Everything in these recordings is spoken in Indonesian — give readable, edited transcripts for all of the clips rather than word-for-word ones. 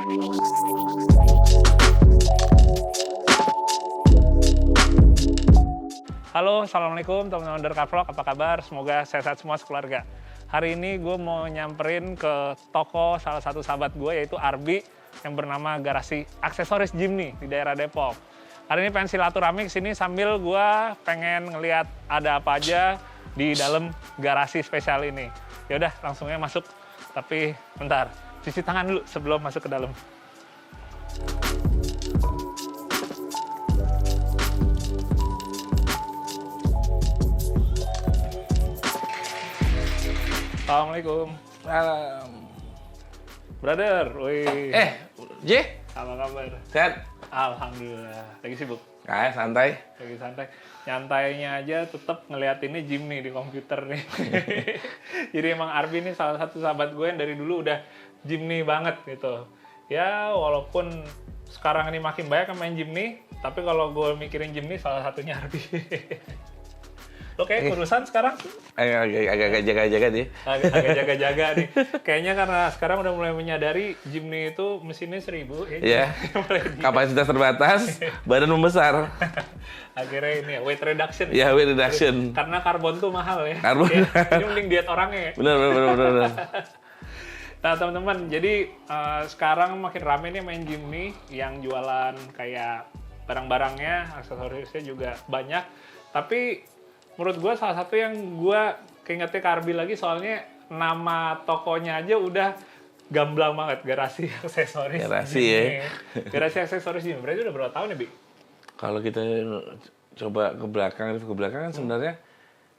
Halo, assalamualaikum teman-teman Derka Vlog, apa kabar? Semoga sehat semua sekeluarga. Hari ini gue mau nyamperin ke toko salah satu sahabat gue yaitu Arbi yang bernama Garasi Aksesoris Jimny di daerah Depok. Hari ini pengen silaturahmi kesini sambil gue pengen ngeliat ada apa aja di dalam garasi spesial ini. Yaudah, langsungnya masuk. Tapi bentar, cuci tangan dulu sebelum masuk ke dalam. Assalamualaikum. Malam. Brother, wih. J, Apa kabar? sehat? Alhamdulillah. Lagi sibuk? Kayak santai. Lagi santai. Nyantainya aja tetap ngeliatinnya Jimny di komputer nih. Jadi emang Arbi ini salah satu sahabat gue yang dari dulu udah Jimny banget gitu. Ya walaupun sekarang ini makin banyak yang main Jimny, tapi kalau gue mikirin Jimny salah satunya Arbi. Lo kayak urusan sekarang? Agak jaga-jaga dia. Agak jaga-jaga nih. Kayaknya karena sekarang udah mulai menyadari Jimny itu mesinnya 1000. Iya. Kapasitas terbatas, badan membesar. Akhirnya ini ya, weight reduction. Ya, weight reduction. Karena karbon tuh mahal ya. Karbon. Ya, ini mending diet orangnya ya. Benar. Nah teman-teman, jadi sekarang makin rame nih main Jimny yang jualan kayak barang-barangnya, aksesorisnya juga banyak. Tapi menurut gue salah satu yang gue keingetnya ke Arbi lagi soalnya nama tokonya aja udah gamblang banget, Garasi Aksesoris. Garasi ya. Garasi Aksesoris Jimny. Berarti udah berapa tahun ya, Bi? Kalau kita coba ke belakang kan sebenarnya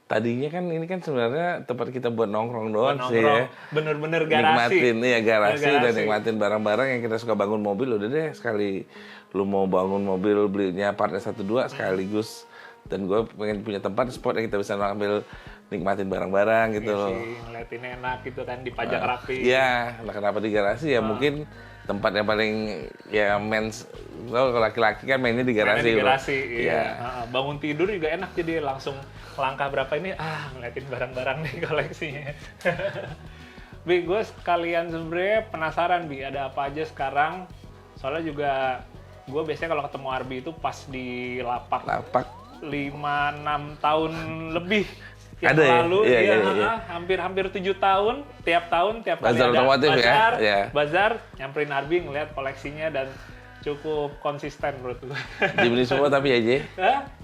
tadinya kan ini kan sebenarnya tempat kita buat nongkrong doang sih ya. Bener-bener garasi. Nikmatin ya garasi dan nikmatin barang-barang yang kita suka bangun mobil udah deh sekali lu mau bangun mobil belinya partnya 1-2 sekaligus. Dan gue pengen punya tempat spot yang kita bisa ambil nikmatin barang-barang gitu loh. Ngeliatin enak gitu kan, dipajang rapi. Iya, nah kenapa di garasi ya mungkin tempat yang paling ya mens, kalau laki-laki kan mainnya di garasi. Mainnya di garasi, iya. Ya. Bangun tidur juga enak jadi langsung langkah berapa ini, ngeliatin barang-barang nih koleksinya. Bi, gue sekalian sebenarnya penasaran Bi, ada apa aja sekarang. Soalnya juga gue biasanya kalau ketemu Arbi itu pas di lapak. 5-6 tahun lebih yang ada lalu ya? Iya. Hampir 7 tahun tiap kali bazar ada otomotif bazar, ya? bazar nyamperin Arbi ngeliat koleksinya dan cukup konsisten menurut gue. Jimny semua tapi ya J?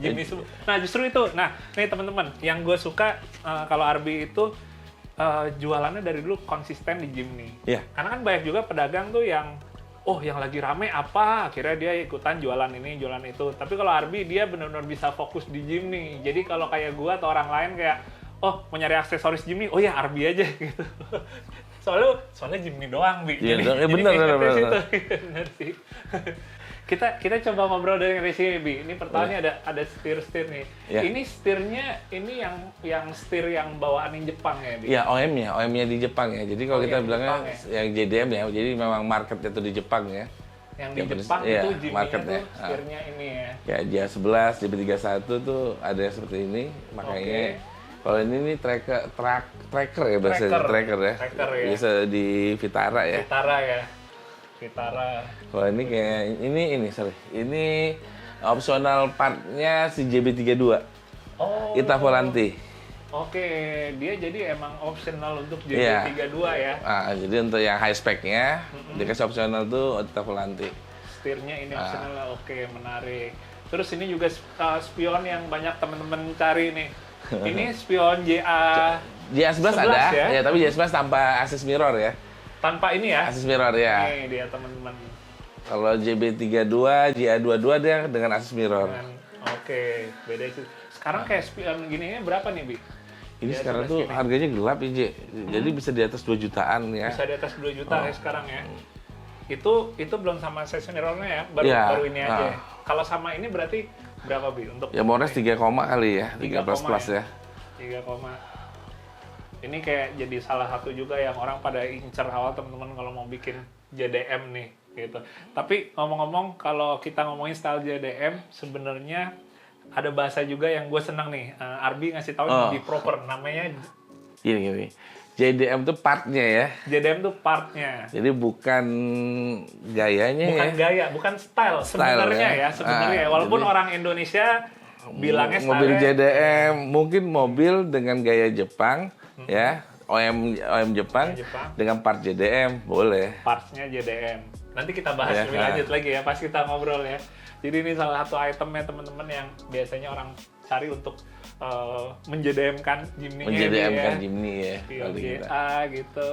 Jimny semua. Nah justru itu, nih teman-teman yang gue suka kalau Arbi itu jualannya dari dulu konsisten di Jimny. Iya. Karena kan banyak juga pedagang tuh yang yang lagi rame apa, akhirnya dia ikutan jualan ini, jualan itu. Tapi kalau Arbi, dia benar-benar bisa fokus di Jimny. Jadi kalau kayak gua atau orang lain kayak, mau nyari aksesoris Jimny, ya Arbi aja gitu. Soalnya Jimny doang, Bi. Iya, Bener sih. Kita coba ngobrol dari sini, Bi. Ini pertanyaannya ada setir nih. Ya. Ini setirnya, ini yang setir yang bawaan Jepang ya, Bi? Iya, OM-nya di Jepang ya. Jadi kalau kita bilangnya yang JDM ya, jadi memang marketnya tuh di Jepang ya. Yang di Jepang itu Jimny marketnya. Itu setirnya ini ya. Ya, JA11, JB31 tuh ada yang seperti ini. Makanya kalau ini nih tracker ya bahasa tracker ya. Bisa di Vitara ya. Vitara. Kalau ini kayak ini opsional partnya si JB32. Ita Volanti. Oke, dia jadi emang optional untuk JB32 ya. Jadi untuk yang high spec-nya dikasih opsional tuh Ita Volanti. Setirnya ini opsional, oke, menarik. Terus ini juga spion yang banyak teman-teman cari nih. Ini spion JA11 ada, ya tapi JA11 tanpa assist mirror ya. Tanpa ini ya? Assist mirror ya. Ini dia teman-teman. Kalau JB32, JA22 dia dengan assist mirror. Oke, beda itu. Sekarang kayak spion gini berapa nih, Bi? Ini sekarang tuh harganya gelap ya, J. Jadi bisa di atas 2 jutaan ya. Bisa di atas 2 juta ya sekarang ya. Itu belum sama assist mirrornya ya, baru ini aja. Kalau sama ini berarti berapa, Bi? Untuk ya Mores 3 kali ya, 3 plus ya. 3, ini kayak jadi salah satu juga yang orang pada incer awal teman-teman kalau mau bikin JDM nih gitu. Tapi ngomong-ngomong kalau kita ngomongin style JDM sebenarnya ada bahasa juga yang gue senang nih. Arbi ngasih tahu di proper namanya gini. JDM tuh partnya ya. JDM tuh partnya. Jadi bukan gayanya bukan gaya, bukan style sebenarnya ya. Sebenarnya walaupun orang Indonesia bilangnya mobil JDM, mungkin mobil dengan gaya Jepang ya, OEM Jepang dengan part JDM boleh. Partnya JDM. Nanti kita bahas lebih lanjut lagi ya pas kita ngobrol ya. Jadi ini salah satu itemnya teman-teman yang biasanya orang cari untuk menJDM-kan Jimny. menJDM-kan Jimny ya. PLGA gitu.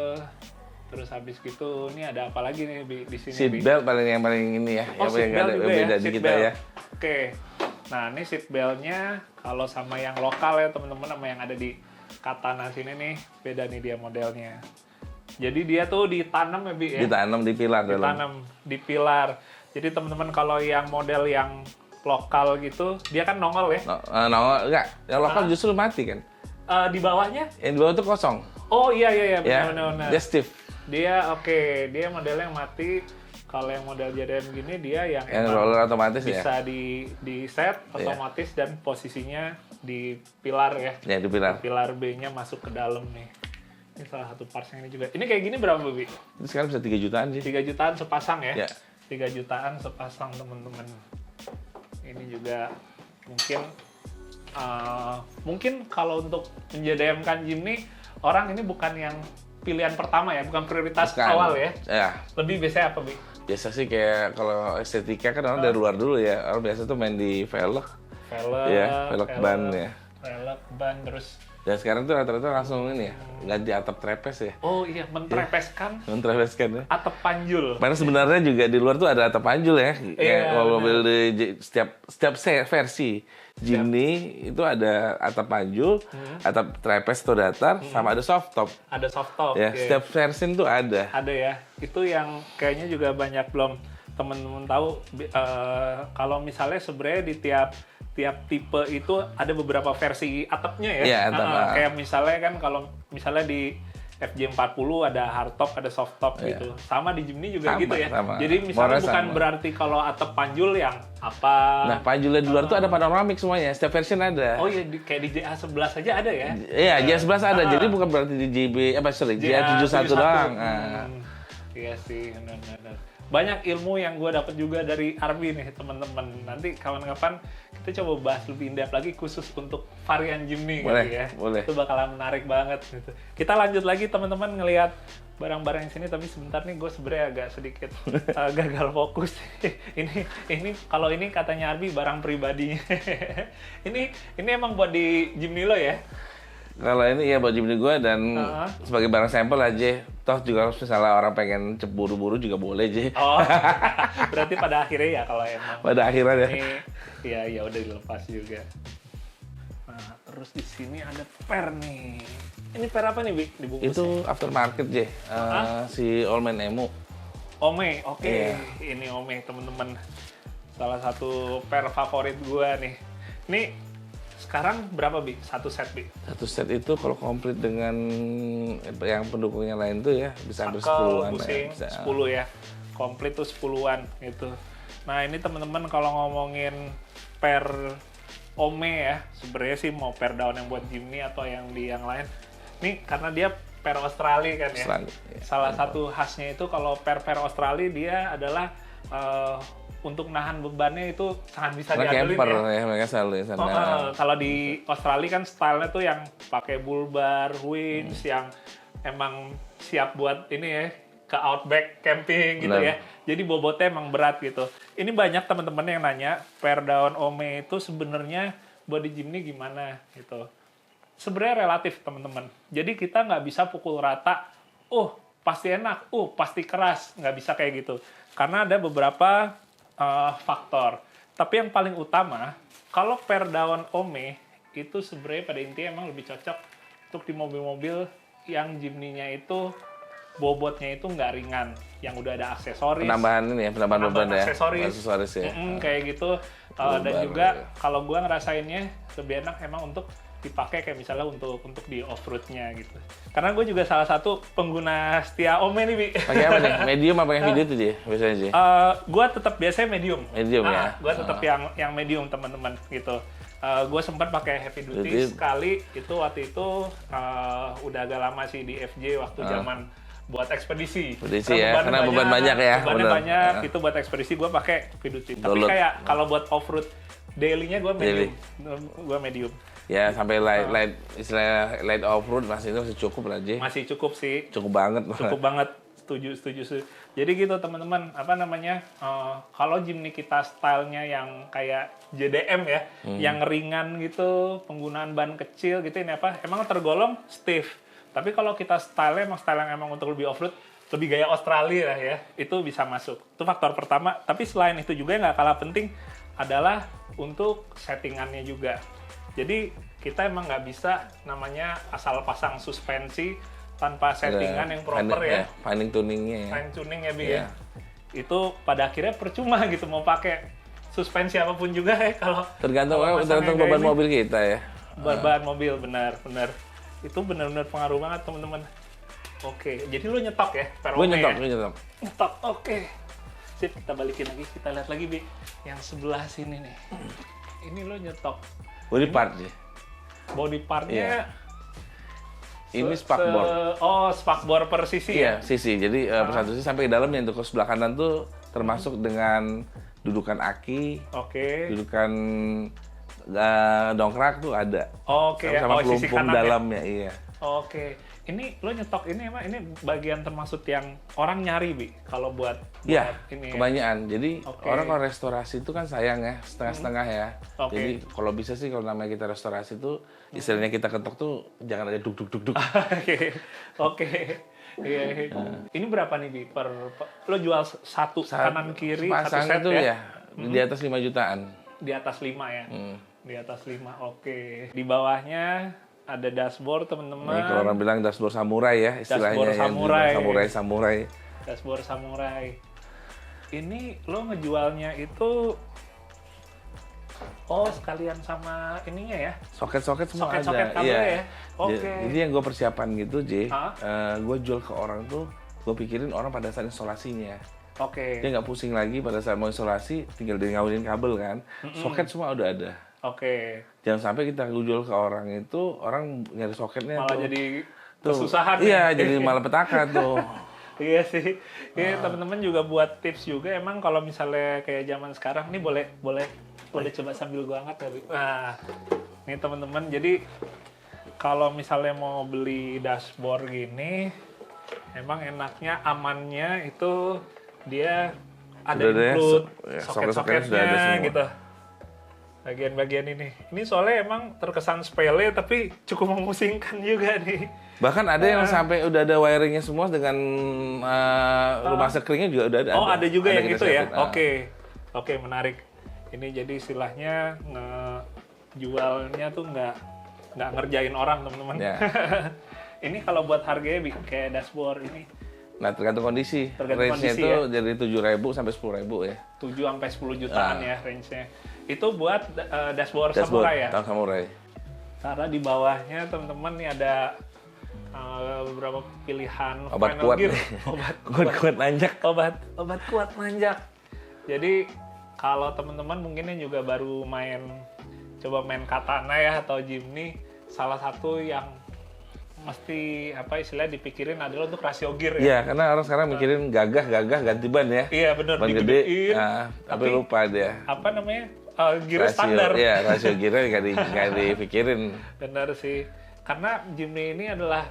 Terus habis gitu, ini ada apa lagi nih di sini? Seat belt yang paling ini ya, yang ada beda di kita ya. Oke. Nah, ini seat belt-nya kalau sama yang lokal ya teman-teman, sama yang ada di Katana sini nih, beda nih dia modelnya. Jadi dia tuh ditanam ya, Bi ya? Ditanam di pilar. Ditanam di pilar. Jadi teman-teman kalau yang model yang lokal gitu, dia kan nongol ya? Nongol, enggak. Yang lokal justru mati kan? Di bawahnya? Yang di bawah tuh kosong. Oh iya, benar-benar. Dia stiff. Dia dia modelnya yang mati. Kalau yang model JDM gini dia yang roller otomatis bisa di set otomatis dan posisinya di pilar ya. Ya, di pilar. Pilar B-nya masuk ke dalam nih. Ini salah satu parts yang ini juga. Ini kayak gini berapa, Bi? Ini sekarang bisa 3 jutaan sih. 3 jutaan sepasang ya? 3 jutaan sepasang, teman-teman. Ini juga mungkin kalau untuk menJDM-kan Jimny, orang ini bukan yang pilihan pertama ya, bukan prioritas awal ya. Lebih biasanya apa, Bi? Biasa sih kayak kalau estetika kan orang dari luar dulu ya. Orang biasa tuh main di velg ban ya. Velg ban terus. Dan sekarang tuh rata-rata langsung ini ya, ganti atap trepes ya. Oh iya, mentrepeskan. Mentrepeskan ya. Atap panjul. Karena sebenarnya juga di luar tuh ada atap panjul ya. Kayak mobil di setiap versi Jimny itu ada atap panjul, atap trapeze atau datar, sama ada soft top. Ada soft top. Ya, setiap versi itu ada. Ada ya. Itu yang kayaknya juga banyak belum teman-teman tahu. Kalau misalnya sebenarnya di tiap tipe itu ada beberapa versi atapnya ya. Iya, atap. Kayak misalnya kan kalau misalnya di FJ40 ada hardtop, ada softtop gitu. Sama di Jimny juga gitu ya. Sama. Jadi misalnya bukan berarti kalau atap panjul yang apa. Nah, panjulnya di luar tuh ada panoramik semuanya. Setiap version ada. Oh iya, kayak di JA11 aja ada ya? Iya, JA11 ada. Jadi bukan berarti di JA71 doang. Iya sih, benar-benar. Banyak ilmu yang gue dapet juga dari Arbi nih, teman-teman. Nanti kapan-kapan kita coba bahas lebih in-depth lagi khusus untuk varian Jimny gitu ya. Boleh. Itu bakalan menarik banget gitu. Kita lanjut lagi teman-teman ngelihat barang-barang yang sini, tapi sebentar nih gue sebenarnya agak sedikit gagal fokus. ini kalau ini katanya Arbi barang pribadinya. ini emang buat di Jimny lo ya? Kalau ini ya buat Jimny gue dan sebagai barang sampel aja. Toh juga misalnya orang pengen buru-buru juga boleh aja. Oh, berarti pada akhirnya ya kalau emang. Pada akhirnya ya. Ya udah dilepas juga. Nah, terus di sini ada per nih. Ini per apa nih, Bi? Dibungkusnya? Itu aftermarket je. Si Allman Emu. Ome, oke. Ini Ome, teman-teman. Salah satu per favorit gua nih. Ini sekarang berapa, Bi? Satu set, Bi? Satu set itu kalau komplit dengan yang pendukungnya lain tuh ya bisa hampir 10-an. Bisa 10 ya. Komplit tuh 10-an gitu. Nah, ini teman-teman kalau ngomongin per Ome ya, sebenarnya sih mau per daun yang buat Jimny atau yang di yang lain. Nih karena dia per Australia kan ya. Salah satu khasnya itu kalau per Australia dia adalah untuk nahan bebannya itu sangat bisa diandelin ya. Mereka selalu kalau di Australia kan stylenya tuh yang pakai bull bar, winch, yang emang siap buat ini ya, ke outback camping gitu ya. Jadi bobotnya emang berat gitu. Ini banyak teman-teman yang nanya, per daun Ome itu sebenarnya buat di Jimny gimana gitu. Sebenarnya relatif teman-teman. Jadi kita nggak bisa pukul rata, pasti enak, pasti keras. Nggak bisa kayak gitu. Karena ada beberapa faktor. Tapi yang paling utama, kalau per daun Ome itu sebenarnya pada intinya emang lebih cocok untuk di mobil-mobil yang Jimny-nya itu bobotnya itu nggak ringan, yang udah ada aksesoris. Penambahan beban ya. Aksesoris ya. Kayak gitu. Dan juga kalau gua ngerasainnya lebih enak emang untuk dipakai kayak misalnya untuk di off-road-nya gitu. Karena gue juga salah satu pengguna setia Ome nih, Bi. Pakai apa nih? Medium apa yang video tuh dia biasanya sih? Gue tetap biasanya medium. Medium ya. Gue tetap yang medium teman-teman gitu. Gue sempat pakai heavy duty sekali, itu waktu itu udah agak lama sih di FJ waktu zaman buat ekspedisi. Karena beban banyak ya. Bebannya banyak, itu buat ekspedisi gue pakai heavy duty. Tapi kayak kalau buat off-road daily-nya gue medium. Ya sampai light off-road masih cukup lah, J. Masih cukup sih. Cukup banget. Cukup banget. Setuju. Jadi gitu teman-teman, kalau Jimny kita stylenya yang kayak JDM ya, yang ringan gitu, penggunaan ban kecil gitu, ini emang tergolong stiff. Tapi kalau kita style yang emang untuk lebih off-road, lebih gaya Australia lah ya, itu bisa masuk. Itu faktor pertama. Tapi selain itu juga yang nggak kalah penting adalah untuk settingannya juga. Jadi kita emang nggak bisa namanya asal pasang suspensi tanpa settingan yang proper ya. Fine tuningnya ya. Fine tuning ya, Bi ya. Itu pada akhirnya percuma gitu mau pakai suspensi apapun juga ya kalau tergantung beban mobil kita ya. Beban mobil benar. Itu benar-benar pengaruh banget teman-teman. Oke, jadi lu nyetok ya? Gue nyetok. Nyetok, oke. Sip, kita balikin lagi, kita lihat lagi, Bi. Yang sebelah sini nih. Ini lu nyetok. Body part ya. Body partnya ini spakbor. Spakbor per sisi ya? Sisi. Jadi per satu sisi sampai ke dalamnya untuk sebelah kanan tuh termasuk dengan dudukan aki, dudukan dongkrak tuh ada. Sama pelumpuh dalamnya, iya. Ini lo nyetok ini emang ini bagian termasuk yang orang nyari, Bi, kalau buat ini. Kebanyakan. Jadi orang kalau restorasi itu kan sayang ya, setengah-setengah ya. Jadi kalau bisa sih kalau namanya kita restorasi itu istilahnya kita ketok tuh jangan ada duk. Oke. Iya. Ini berapa nih, Bi? Lo jual satu kanan kiri satu set itu ya? Di atas 5 jutaan. Di atas 5 ya. Di atas 5. Oke. Di bawahnya ada dashboard, teman-teman. Nah, kalau orang bilang dashboard samurai ya, istilahnya. Samurai. Dashboard samurai. Ini lo ngejualnya itu sekalian sama ininya ya? Soket-soket semua ada. Soket-soket kabel ya? Jadi yang gue persiapan gitu, J, gue jual ke orang tuh, gue pikirin orang pada saat instalasinya. Dia nggak pusing lagi pada saat mau instalasi, tinggal ngawinin kabel kan. Soket semua udah ada. Jangan sampai kita jual ke orang itu, orang nyari soketnya malah jadi kesusahan. Iya, jadi malah petaka tuh. Iya sih. Ini teman-teman juga buat tips juga. Emang kalau misalnya kayak zaman sekarang nih boleh coba sambil gua angkat tadi. Nah, ini teman-teman. Jadi kalau misalnya mau beli dashboard gini, emang enaknya amannya itu dia ada include soket-soketnya gitu. Bagian-bagian ini soalnya emang terkesan sepele tapi cukup memusingkan juga nih. Bahkan ada yang sampai udah ada wiringnya semua dengan rumah sekringnya juga udah ada. Ada juga yang gitu ya. Oke, menarik. Ini jadi istilahnya jualnya tuh nggak ngerjain orang, teman-teman. Ini kalau buat harganya kayak dashboard ini. Nah, tergantung kondisi. Range-nya itu dari 7.000 sampai 10.000 ya. 7 sampai 10 jutaan ya range-nya. Itu buat dashboard samurai ya? Samurai. Karena di bawahnya teman-teman nih ada beberapa pilihan obat final kuat gear. Obat kuat nanjak. Obat kuat nanjak. Jadi kalau teman-teman mungkin juga baru coba main katana ya atau Jimny, salah satu yang mesti istilahnya dipikirin adalah untuk rasio gear ya. Iya, karena orang sekarang mikirin gagah ganti ban ya. Iya benar, ban gede. Tapi lupa dia. Gear standar. Iya, rasio gearnya nggak dipikirin. Benar sih. Karena Jimny ini adalah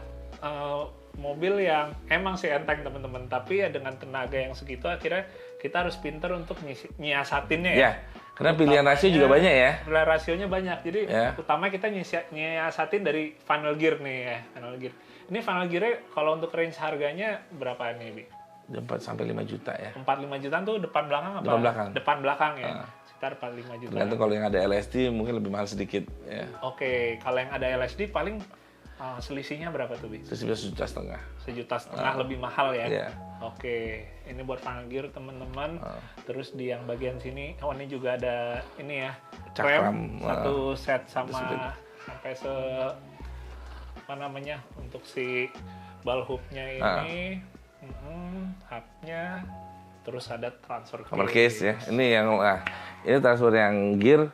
mobil yang emang sih enteng teman-teman, tapi ya dengan tenaga yang segitu akhirnya kita harus pinter untuk nyiasatinnya ya. Karena pilihan rasio juga banyak ya. Pilihan rasionya banyak, jadi utama kita nyiasatin dari final gear nih ya. Final gear. Ini final gear kalau untuk range harganya berapa nih, Bi? 4 sampai 5 juta ya. 4-5 jutaan tuh depan belakang apa? Depan belakang ya. Sekitar 4-5 juta. Tergantung kalau yang ada LSD mungkin lebih mahal sedikit ya. Oke, kalau yang ada LSD paling selisihnya berapa tuh, Bi? Selisihnya 1,5 juta. 1,5 juta lebih mahal ya? Iya. Oke, ini buat final gear teman-teman. Terus di yang bagian sini, ini juga ada ini ya, rem satu set sampai untuk si ball hoop-nya ini, hubnya, terus ada transfer case ya. Ini transfer yang gear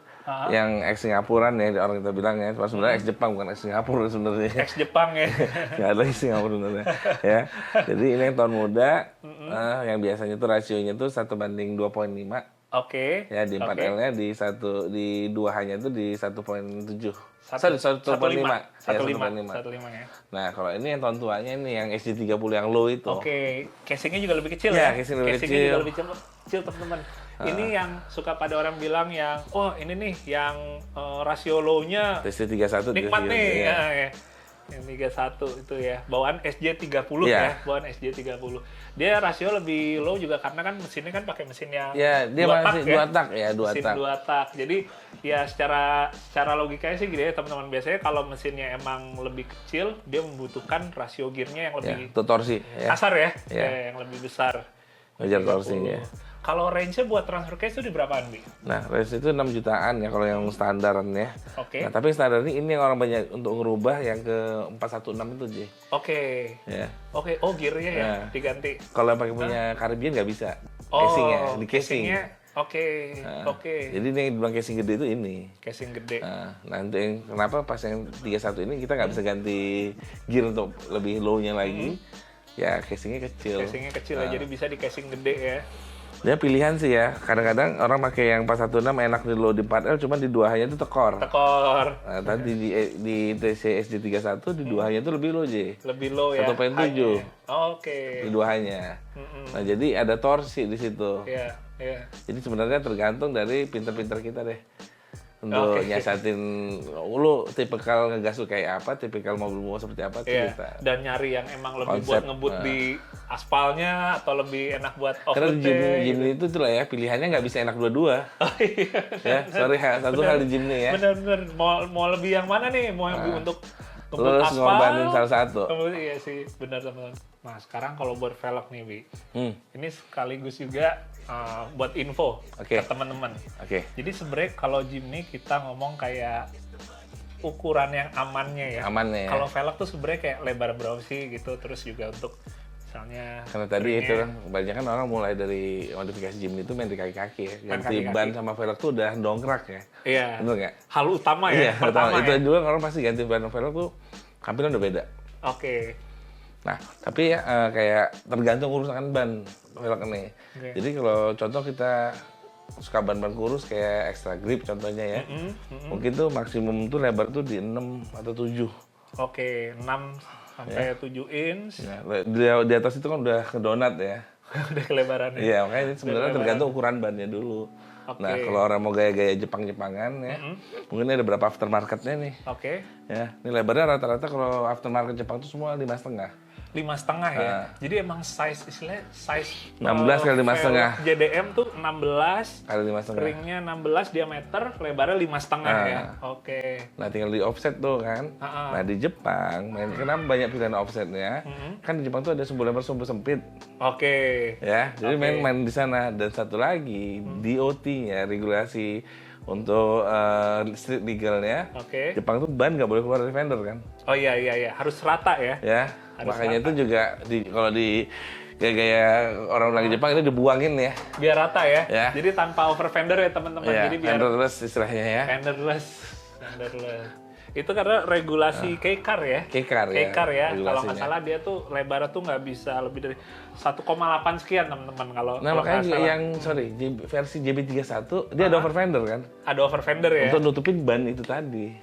yang ex Singapuran ya orang kita bilang ya, sebenarnya ex Jepang bukan ex Singapura sebenarnya. Ex Jepang ya. Nggak ada ex Singapura sebenarnya ya. Jadi ini yang tahun muda, yang biasanya tuh rasionya tuh 1:2,5. Oke. Ya di 4L-nya di 2H-nya itu di 1,7. 1,5. 1,5 ya. Nah, kalau ini yang tahun tuanya ini yang SD30 yang low itu. Oke, casingnya juga lebih kecil ya. Ya, casingnya kecil. Juga lebih kecil teman-teman. Ini yang suka pada orang bilang yang, oh ini nih yang rasio low-nya SD31 nikmat nih. Ya. Yang 31 itu ya, bawaan SJ30 ya, bawaan SJ30. Dia rasio lebih low juga karena kan mesinnya kan pakai mesin yang dia masih 2 tak ya, 2 mesin tak. 2 tak. Jadi ya secara logikanya sih gitu ya teman-teman. Biasanya kalau mesinnya emang lebih kecil, dia membutuhkan rasio gearnya yang lebih torsi kasar ya, yang lebih besar. Ngejar torsinya. Kalau range-nya buat transfer case itu di berapaan, Bi? Nah, range itu 6 jutaan ya kalau yang standaran ya. Oke. Nah, tapi standar ini yang orang banyak untuk ngerubah yang ke 416 itu, J. Oke. Ya. Oke, gearnya ya diganti. Kalau yang pakai punya Caribbean nggak bisa. Casingnya, di casing. Oke. Jadi ini yang dibilang casing gede itu ini. Casing gede. Nah, untuk yang kenapa pas yang 31 ini kita nggak bisa ganti gear untuk lebih low-nya lagi. Ya, casingnya kecil. Casingnya kecil ya, jadi bisa di casing gede ya. Dia pilihan sih ya. Kadang-kadang orang pakai yang 416 enak di low di 4L, cuma di 2H-nya itu tekor. Nah, tadi di TC SD31 di 2H-nya itu lebih low, J. Lebih low ya. 1.7. Oke. Di 2H-nya. Nah, jadi ada torsi di situ. Iya. Jadi sebenarnya tergantung dari pinter-pinter kita deh. Untuk nyiasatin lu tipikal ngegas lu kayak apa, tipikal mobil seperti apa tuh kita. Dan nyari yang emang lebih buat ngebut di aspalnya atau lebih enak buat Karena off-road. Jimny itu tuh lah ya, pilihannya nggak bisa enak dua-dua. Ya, sorry satu hal di Jimny ya. Bener. Mau lebih yang mana nih? Mau lebih untuk ngebut aspal? Lu ngorbanin salah satu. Iya sih, benar teman-teman. Nah, sekarang kalau buat velg nih, Bi. Ini sekaligus juga buat info ke teman-teman. Jadi sebenarnya kalau Jimny kita ngomong kayak ukuran yang amannya ya. Kalau velg tuh sebenarnya kayak lebar berapa sih gitu, terus juga untuk misalnya karena tadi itu kan kebanyakan orang mulai dari modifikasi Jimny itu main di kaki-kaki ya. Ganti ban sama velg tuh udah dongkrak ya. Iya. Bener nggak? Hal utama ya. Iya, pertama itu juga orang pasti ganti ban sama velg tuh tampilan udah beda. Oke. Nah, tapi ya kayak tergantung urusan ban velg ini. Jadi kalau contoh kita suka ban-ban kurus kayak extra grip contohnya ya. Mungkin tuh maksimum tuh lebar tuh di 6 atau 7. Oke, 6 sampai 7 inch. Ya, di atas itu kan udah ke donat ya. Udah kelebarannya. Iya, makanya ini sebenarnya tergantung ukuran bannya dulu. Nah, kalau orang mau gaya-gaya Jepang-Jepangan ya, mungkin ini ada berapa aftermarketnya nih. Ya, ini lebarnya rata-rata kalau aftermarket Jepang tuh semua 5,5. 5,5 ya. Jadi emang istilahnya size 16 kali 5,5. JDM tuh 16 kali 5,5. Ringnya 16 diameter, lebarnya 5,5 ya. Nah, tinggal di offset tuh kan. Nah, di Jepang, kenapa banyak pilihan offsetnya? Kan di Jepang tuh ada sumbu lebar, sumbu sempit. Ya, jadi main di sana. Dan satu lagi, DOT-nya, regulasi untuk street legalnya. Jepang tuh ban nggak boleh keluar dari fender kan? Oh iya, harus rata ya. Ya. Makanya itu juga kalau di gaya-gaya orang Jepang itu dibuangin ya. Biar rata ya. Jadi tanpa over fender ya teman-teman. Jadi biar fenderless istilahnya ya. Fenderless. Itu karena regulasi K-Car ya. K-Car ya. Kalau nggak salah dia tuh lebarnya tuh nggak bisa lebih dari 1,8 sekian teman-teman kalau. Nah makanya yang versi JB31 dia ada over fender kan? Ada over fender ya. Untuk nutupin ban itu tadi.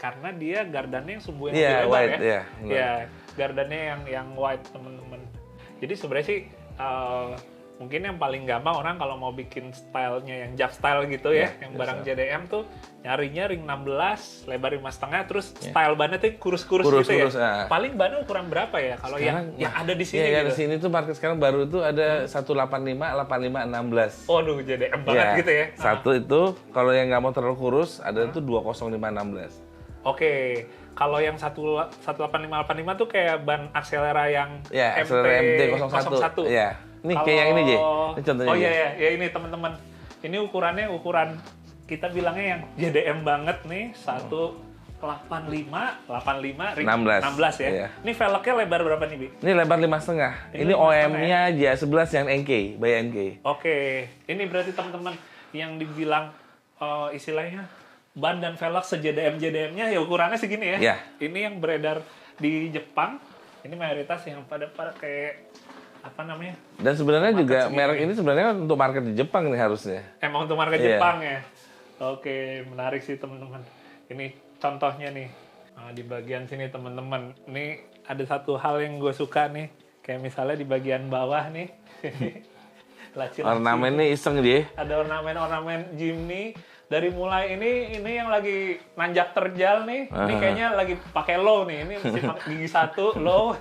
Karena dia gardannya yang sumbu yang lebih lebar wide, ya. Iya, gardannya yang wide teman-teman. Jadi sebenarnya sih mungkin yang paling gampang orang kalau mau bikin stylenya yang Jav style gitu ya, yang barang JDM tuh nyarinya ring 16, lebar 5,5, terus style bannya tuh kurus-kurus gitu ya. Paling bannya ukuran berapa ya kalau yang ada di sini? Di sini tuh market sekarang baru tuh ada 185, 85, 16. Waduh, JDM banget gitu ya. Satu itu kalau yang nggak mau terlalu kurus ada tuh 205, 16. Kalau yang 18585 tuh kayak ban Axelera yang MT-01. Iya. Ini kayak yang ini, J. Ini contohnya. Ya ini teman-teman. Ini ukuran kita bilangnya yang JDM banget nih, 185 ring 16 ya. Iya. Ini velgnya lebar berapa nih, Bi? Ini lebar 5,5. Ini OM-nya J11 yang NK, by NK. Ini berarti teman-teman yang dibilang istilahnya ban dan velg se-JDM-JDM-nya ya ukurannya segini ya. Yeah. Ini yang beredar di Jepang. Ini mayoritas yang pada kayak apa namanya? Dan sebenarnya market juga segini. merek ini sebenarnya untuk market di Jepang nih harusnya. Emang untuk market Iya. Jepang ya. Oke, menarik sih teman-teman. Ini contohnya nih. Nah, di bagian sini teman-teman. Ini ada satu hal yang gue suka nih. Kayak misalnya di bagian bawah nih. Laci-laci. Ornamennya iseng dia. Ada ornamen-ornamen Jimny. Dari mulai ini yang lagi nanjak terjal nih. Ini kayaknya lagi pakai low nih. Ini mesti pakai gigi 1 low.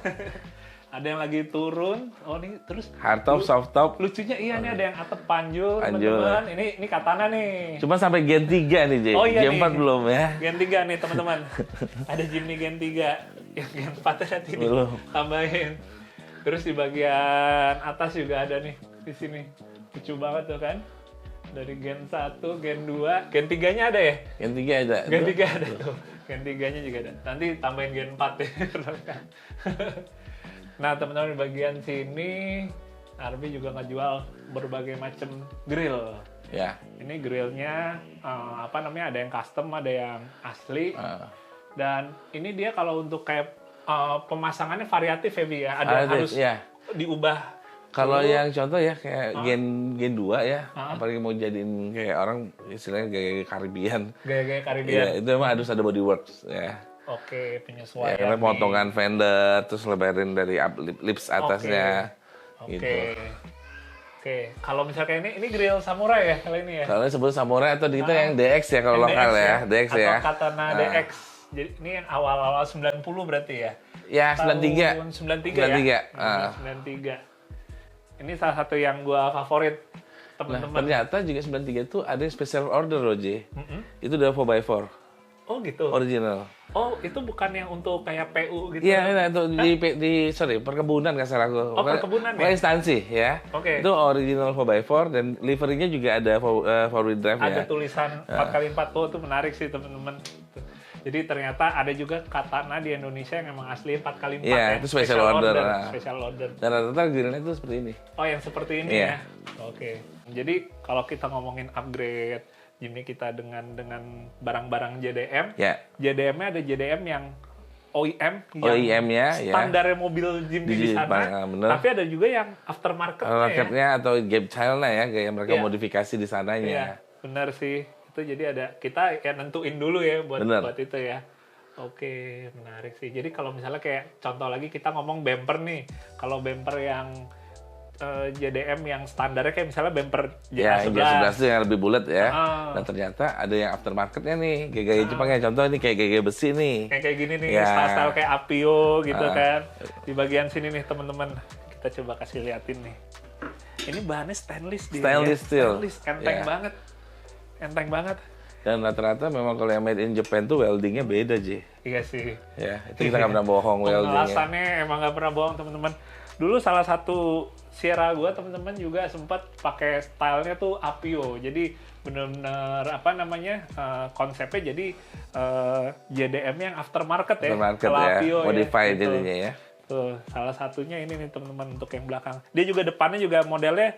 Ada yang lagi turun. Oh, ini terus Hardtop, softtop. lucunya iya nih ada yang atap panjul, Panjul. teman-teman. Ini katana nih. Cuma sampai Gen 3 nih, J. Oh, iya Gen 4 nih. belum ya. Gen 3 nih teman-teman. Ada Jimny Gen 3. Yang Gen 4 nanti Belum. tambahin. Terus di bagian atas juga ada nih di sini. Lucu banget tuh kan. Dari Gen 1, Gen 2, Gen 3-nya ada ya? Gen 3 ada. Gen 3 ada tuh. Gen 3-nya juga ada. Nanti tambahin Gen 4 ya. Nah, teman-teman di bagian sini Arbi juga ngejual berbagai macam grill. Ya. Ini grillnya apa namanya? Ada yang custom, ada yang asli. Dan ini dia kalau untuk kayak pemasangannya variatif ya, Bi ya. Ada yang harus diubah. Kalau yang contoh ya kayak Gen 2 ya, apalagi mau jadiin kayak orang istilahnya gaya Caribbean. Gaya-gaya Caribbean. Iya, itu emang harus ada bodyworks ya. Oke, penyesuaian. Ya, karena potongan fender terus lebarin dari lips atasnya. Oke. Gitu. Oke, kalau misalnya ini grill samurai ya kali ini ya. Kalau disebut samurai atau kita yang DX ya kalau lokal ya, DX ya. Atau katana DX. Jadi ini yang awal-awal 90 berarti ya. Ya, 93. Tahun 93 ya. 93. Ini salah satu yang gua favorit Nah, teman-teman. ternyata juga 93 tuh ada yang special order loh, J. Itu udah 4x4. Oh gitu. Original. Oh, itu bukan yang untuk kayak PU gitu. Iya, nah, itu di perkebunan nggak salah aku. Oh, perkebunan ya? Instansi ya. Oke. Itu original 4x4 dan liverynya juga ada 4-wheel drive Ada ya. tulisan 4x4 tuh menarik sih teman-teman. Jadi ternyata ada juga katana di Indonesia yang memang asli 4x4 Iya, ya. itu special order. Special order. Dan rata-rata grillnya itu seperti ini. Oh, yang seperti ini Iya. ya. Oke. Jadi kalau kita ngomongin upgrade Jimny kita dengan barang-barang JDM, Ya. JDM-nya ada JDM yang OEM OEM-nya ya. standarnya mobil Jimny di sana. bener. Tapi ada juga yang aftermarket-nya ya. Marketnya atau gap child-nya ya, kayak mereka Iya. modifikasi di Iya, sananya. benar sih. Itu jadi ada kita ya nentuin dulu ya buat itu ya. Oke, menarik sih. Jadi kalau misalnya kayak contoh lagi kita ngomong bumper nih. Kalau bumper yang JDM yang standarnya kayak misalnya bumper Ya, yang JA11. itu yang lebih bulat ya. Ah. Dan ternyata ada yang aftermarketnya nih, gaya-gaya Jepang ya. Contoh ini kayak gaya besi nih. Kayak gini nih, Ya. style-style kayak Apio gitu kan. Di bagian sini nih teman-teman, kita coba kasih liatin nih. Ini bahannya stainless dia. Stainless steel. Stainless, enteng Ya. banget. Enteng banget. Dan rata-rata memang kalau yang made in Japan tuh weldingnya beda, Ji. Iya sih. Ya, itu kita nggak pernah bohong weldingnya. Pengelasannya emang nggak pernah bohong teman-teman. Dulu salah satu Sierra gue teman-teman juga sempat pakai stylenya tuh Apio. Jadi bener-bener apa namanya konsepnya jadi JDM yang aftermarket ya. Aftermarket Kalau ya, Apio modified gitu. jadinya ya. Tuh, salah satunya ini nih teman-teman untuk yang belakang. Dia juga depannya juga modelnya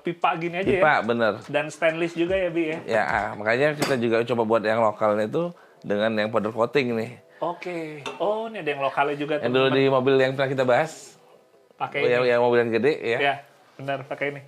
pipa gini aja ya. Pipa, bener. Dan stainless juga ya, Bi ya. Ya, makanya kita juga coba buat yang lokalnya itu dengan yang powder coating nih. Oke. Oh, ini ada yang lokalnya juga Yang dulu di mobil yang pernah kita bahas. pakai Yang mobil yang gede ya. Ya, benar pakai ini.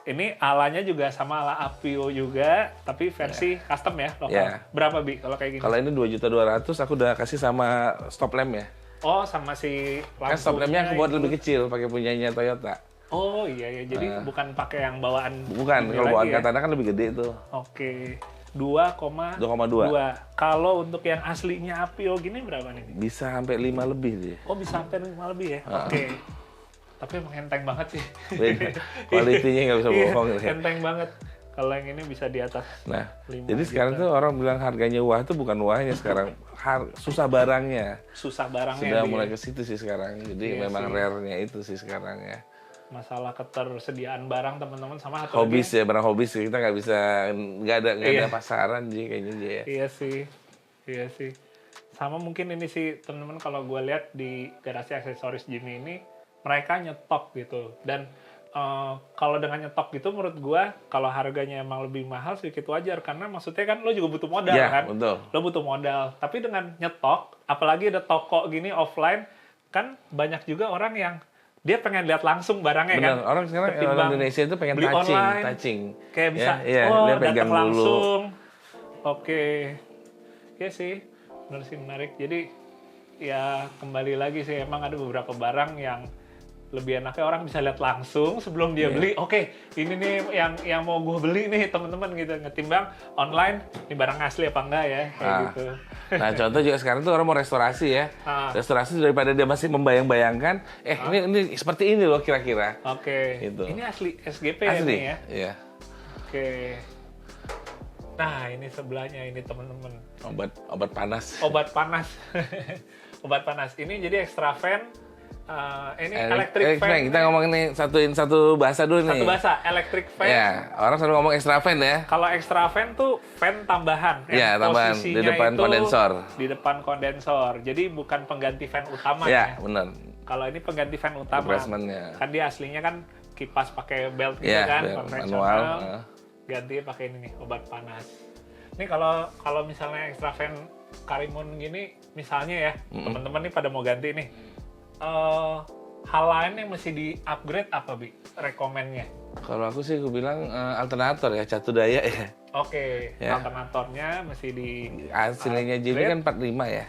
Ini alanya juga sama ala Apio juga, tapi versi custom ya, lokal. Ya. Berapa, Bi, kalau kayak gini? Kalau ini 2.200.000 aku udah kasih sama stop lamp ya. Oh, sama si lampunya. Kan stop lampnya aku buat itu. lebih kecil pakai punyanya Toyota. Oh, iya, ya. Jadi bukan pakai yang bawaan. Bukan, ini kalau lagi bawaan ya. katana kan lebih gede tuh. Oke. 2,2. 2,2. Kalau untuk yang aslinya Apio gini berapa nih? Bisa sampai 5 lebih dia. Oh, bisa sampai 5 lebih ya? Oke. Tapi emang enteng banget sih. Beda. Kualitinya nggak bisa bohong. Iya, enteng banget. Kalau yang ini bisa di atas Nah, 5 jadi sekarang tuh orang bilang harganya wah itu bukan wahnya sekarang. Susah barangnya. susah barangnya. Sudah Bi, mulai ya. ke situ sih sekarang. Jadi Iya memang sih. rare-nya itu sih sekarang ya. Masalah ketersediaan barang teman-teman sama satu Hobis lagi. ya, barang hobis ya. Kita nggak ada Iya. pasaran sih kayaknya dia ya. Iya sih. Sama mungkin ini sih teman-teman kalau gue lihat di garasi aksesoris Jimny ini mereka nyetop gitu dan kalau dengan nyetok gitu menurut gua kalau harganya emang lebih mahal sedikit wajar karena maksudnya kan lo juga butuh modal kan. Betul. Lo butuh modal. Tapi dengan nyetok, apalagi ada toko gini offline, kan banyak juga orang yang dia pengen lihat langsung barangnya. Bener. Kan. Orang sekarang orang Indonesia itu pengen touching. Kayak bisa, dia datang langsung. Oke. Iya sih, benar sih menarik. Jadi ya kembali lagi sih emang ada beberapa barang yang lebih enaknya orang bisa lihat langsung sebelum dia beli. Oke, ini nih yang mau gue beli nih teman-teman gitu. Ngetimbang online, ini barang asli apa enggak ya kayak gitu. Nah contoh juga sekarang tuh orang mau restorasi ya. Restorasi daripada dia masih membayang-bayangkan, ini seperti ini loh kira-kira. Oke. Gitu. Ini asli SGP asli. Ini ya? Iya. Oke. Nah ini sebelahnya ini teman-teman. Obat panas. Obat panas. Obat panas. Ini jadi extra fan. Ini electric fan. Kita ngomong ini satu bahasa dulu nih. Satu bahasa, electric fan. Ya, orang selalu ngomong extra fan ya. Kalau extra fan tuh fan tambahan. Ya, tambahan di depan kondensor. Di depan kondensor. Jadi bukan pengganti fan utama ya. Ya, benar. Kalau ini pengganti fan utama. Kan dia aslinya kan kipas pakai belt gitu kan, konvensional. Gantinya pakai ini nih, obat panas. Ini kalau misalnya extra fan Karimun gini, misalnya ya, teman-teman nih pada mau ganti nih. Hal lain yang mesti di-upgrade apa, Bi? Rekomennya? Kalau aku sih, aku bilang alternator ya, catu daya ya. Oke, alternatornya mesti di... Hasilnya jadi kan 45 ya.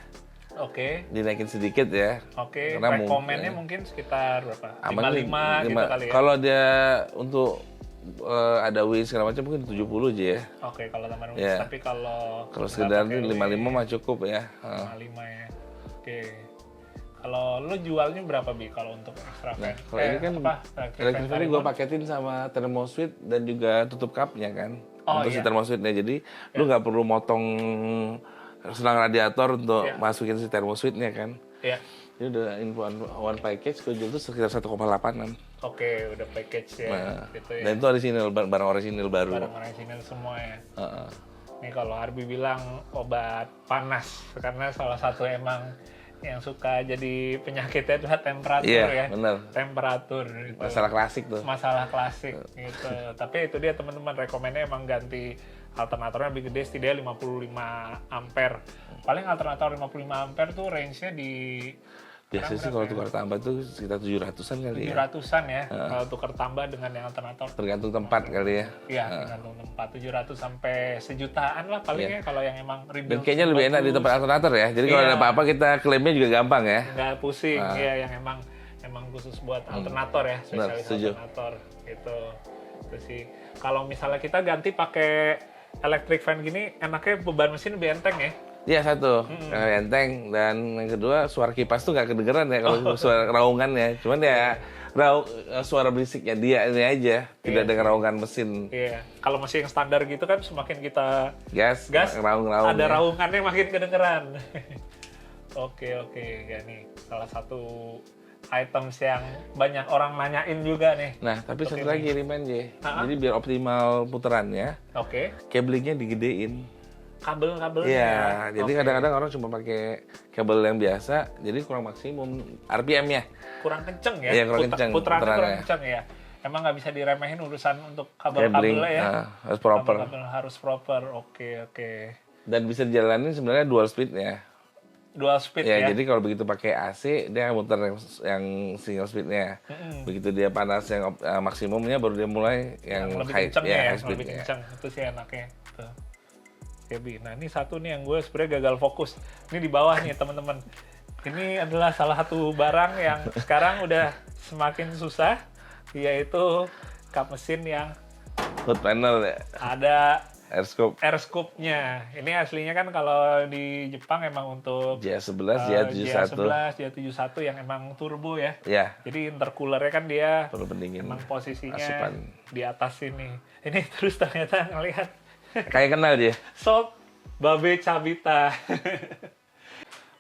Oke. Dinaikin sedikit ya. Oke, rekomennya mungkin sekitar berapa? 55 gitu kali ya? Kalau dia untuk ada win segala macam mungkin 70 aja ya. Oke, kalau tambahan win. Tapi kalau sekedar 55 mah cukup ya. 55 ya. Oke. Kalau lo jualnya berapa, Bi, kalau untuk extra fan? Kalau ini kan electric fan gue paketin sama thermosweet dan juga tutup cupnya kan. Untuk si thermosweetnya. Jadi lu nggak perlu motong selang radiator untuk masukin si thermosweetnya kan. Iya. Ini udah in one package, gue jual tuh sekitar 1,8an. Oke, udah package ya. Gitu ya. Dan itu original, barang original baru. Barang original semua ya. Nih kalau Arbi bilang obat panas, karena salah satu emang yang suka jadi penyakitnya adalah temperatur ya. Bener. Temperatur. Gitu. Masalah klasik tuh. Masalah klasik gitu. Tapi itu dia teman-teman, rekomennya emang ganti alternatornya lebih gede, setidaknya 55 ampere. Paling alternator 55 ampere tuh range-nya di... Biasanya sih kalau tukar tambah tuh sekitar 700-an kali 700-an ya. Kalau tukar tambah dengan yang alternator. Tergantung tempat kali ya. Iya, tergantung tempat. 700 sampai sejutaan lah palingnya kalau yang emang rebuild. Dan kayaknya lebih enak di tempat alternator ya. Jadi kalau ada apa-apa kita klaimnya juga gampang ya. Nggak pusing. Iya, yang emang khusus buat alternator ya, spesialis alternator gitu. Terus sih kalau misalnya kita ganti pakai electric fan gini, enaknya beban mesin lebih enteng ya. Iya satu, enteng, dan yang kedua suara kipas tuh nggak kedengeran ya kalau suara raungannya, cuman ya suara berisiknya dia ini aja, tidak ada raungan mesin. Iya, kalau masih yang standar gitu kan semakin kita gas raung-raung ada raungannya makin kedengeran. Oke, ya nih salah satu items yang banyak orang nanyain juga nih. Nah, tapi satu lagi Riman jadi biar optimal putarannya, cablingnya digedein. Kabel-kabelnya. Iya, jadi kadang-kadang orang cuma pakai kabel yang biasa, jadi kurang maksimum RPM-nya. Kurang kenceng ya? Iya, kurang kenceng. Putarannya kurang kenceng ya? Emang nggak bisa diremehin urusan untuk kabel-kabelnya ya? Harus proper. Kabel harus proper, oke. Dan bisa dijalanin sebenarnya dual speed-nya. Dual speed ya? Jadi kalau begitu pakai AC, dia muter yang single speed-nya. Begitu dia panas yang maksimumnya, baru dia mulai yang lebih kenceng high speed-nya. Lebih kenceng, itu sih enaknya. Tuh. Nah ini satu nih yang gue sebenarnya gagal fokus. Ini di bawah nih teman-teman. Ini adalah salah satu barang yang sekarang udah semakin susah, yaitu kap mesin yang hood panel ya. Ada air scoop-nya. Ini aslinya kan kalau di Jepang emang untuk JA11, JA71 yang emang turbo ya. Iya. Jadi intercoolernya kan dia perlu pendingin. Emang posisinya asupan di atas sini. Ini terus ternyata ngelihat kayak kenal dia. Sob Babe Cabita.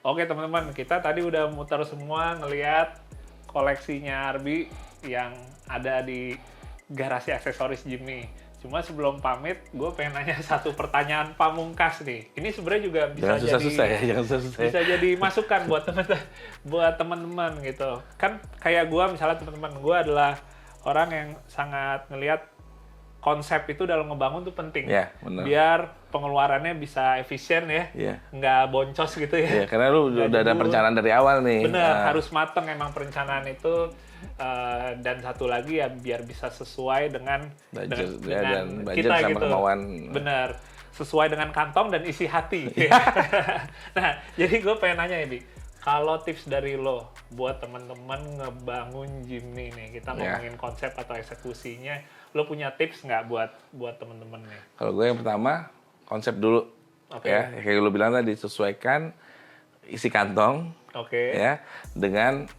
Oke teman-teman, kita tadi udah muter semua ngelihat koleksinya Arbi yang ada di garasi aksesoris Jimny. Cuma sebelum pamit, gue pengen nanya satu pertanyaan pamungkas nih. Ini sebenarnya juga bisa jangan susah. Bisa jadi masukan buat teman-teman gitu. Kan kayak gue misalnya teman-teman gue adalah orang yang sangat ngelihat konsep itu dalam ngebangun tuh penting. Ya, benar. Biar pengeluarannya bisa efisien ya, nggak boncos gitu ya. Karena lu udah ada perencanaan dari awal nih. Bener, harus mateng emang perencanaan itu. Dan satu lagi ya biar bisa sesuai dengan budget dan budget kita sama gitu. kemauan. Bener, sesuai dengan kantong dan isi hati. Nah, jadi gue pengen nanya ya, Bi. Kalau tips dari lo buat teman-teman ngebangun Jimny nih, kita ngomongin konsep atau eksekusinya, lo punya tips nggak buat teman-teman nih? Kalau gue yang pertama, konsep dulu. Ya, kayak lo bilang tadi, sesuaikan isi kantong. Ya, dengan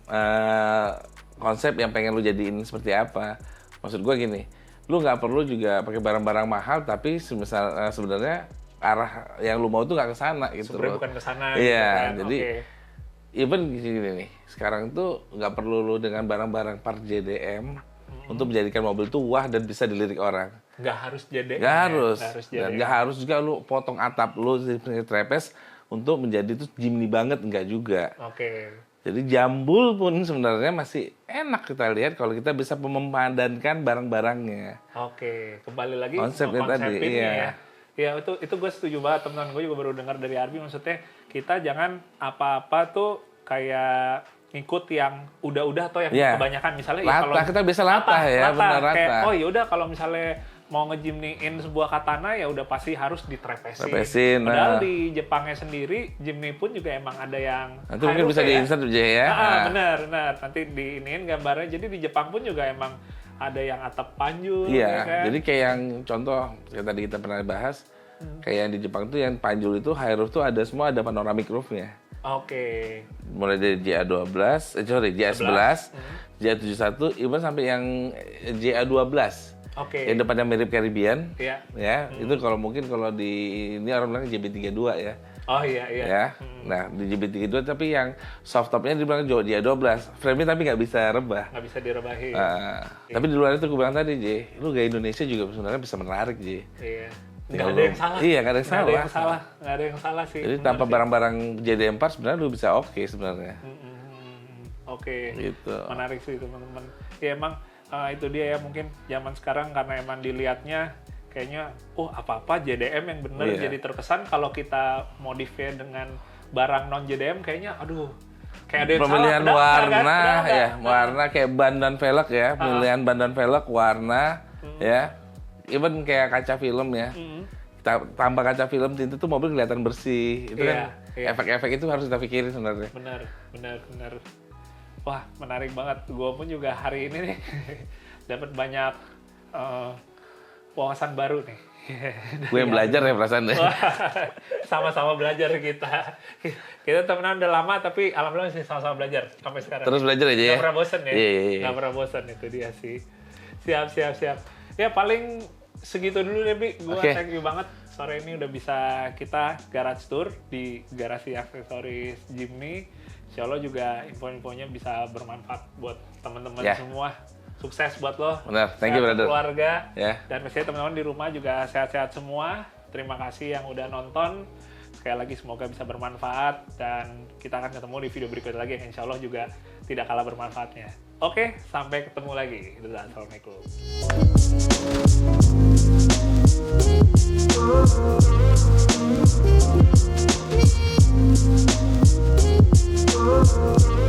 konsep yang pengen lo jadiin seperti apa. Maksud gue gini, lo nggak perlu juga pakai barang-barang mahal, tapi sebenarnya arah yang lo mau tuh nggak ke sana gitu. Sebenarnya bukan ke sana. Iya, gitu kan? jadi even gini nih, sekarang tuh nggak perlu lo dengan barang-barang part JDM untuk menjadikan mobil tuh wah dan bisa dilirik orang. Nggak harus JDM. Nggak harus. Dan nggak harus juga lo potong atap lo di trapeze untuk menjadi tuh Jimny banget, nggak juga. Jadi jambul pun sebenarnya masih enak kita lihat kalau kita bisa memadankan barang-barangnya. Kembali lagi konsepnya tadi. Ya itu gue setuju banget, teman-teman gue juga baru dengar dari Arbi, maksudnya kita jangan apa-apa tuh kayak ngikut yang udah-udah atau yang kebanyakan misalnya latah, ya kita bisa latah ya, benar latah. Kayak, oh yaudah kalau misalnya mau ngejimnyin sebuah katana ya udah pasti harus ditrepesin. Padahal di Jepangnya sendiri Jimny pun juga emang ada yang nanti mungkin bisa di-insert ya. Benar. Nanti diiniin gambarnya. Jadi di Jepang pun juga emang ada yang atap panjul. Iya, kan? jadi kayak yang contoh yang tadi kita pernah bahas, kayak yang di Jepang tuh yang panjul itu high roof tuh ada semua ada panoramic roofnya. Mulai dari JA11, JA11, even sampai yang JA12. Yang depannya mirip Caribbean. Ya, itu kalau mungkin kalau di ini orang bilang JB32 ya. Ya. Nah, di JB32 tapi yang soft topnya dibilang JA12. Frame-nya tapi nggak bisa rebah. Nggak bisa direbahin. Tapi di luar itu gue bilang tadi, J, lu gaya Indonesia juga sebenarnya bisa menarik, J. Nggak ada yang salah. Iya, nggak ada yang salah. Nggak ada yang salah sih. Jadi tanpa barang-barang JDM4 sebenarnya lu bisa oke sebenarnya. Gitu. Menarik sih teman-teman. Ya emang itu dia ya, mungkin zaman sekarang karena emang dilihatnya kayaknya apa-apa JDM yang bener, jadi terkesan kalau kita modifnya dengan barang non JDM kayaknya kayak ada yang pemilihan salah. Warna warna kayak ban dan velg ya, pemilihan ban dan velg, warna ya, even kayak kaca film ya. Kita tambah kaca film tinta tuh mobil kelihatan bersih. Itu kan efek-efek itu harus kita pikirin sebenarnya. Benar. Wah, menarik banget. Gue pun juga hari ini nih dapat banyak wawasan baru nih. Gue yang belajar ya perasaan deh. Sama-sama belajar kita. Kita temenan udah lama tapi alhamdulillah masih sama-sama belajar sampai sekarang. Terus belajar aja ya. Gak pernah bosan ya. Gak pernah bosan, itu dia sih. Siap. Ya paling segitu dulu deh, Bi. Gue thank you banget. Sore ini udah bisa kita garage tour di garasi aksesoris Jimny. Insya Allah juga info-infonya bisa bermanfaat buat teman-teman semua. Sukses buat lo. Benar, thank you brother. Keluarga. Dan pastinya teman-teman di rumah juga sehat-sehat semua. Terima kasih yang udah nonton. Sekali lagi semoga bisa bermanfaat dan kita akan ketemu di video berikut lagi yang insya Allah juga tidak kalah bermanfaatnya. Oke, sampai ketemu lagi. Assalamualaikum.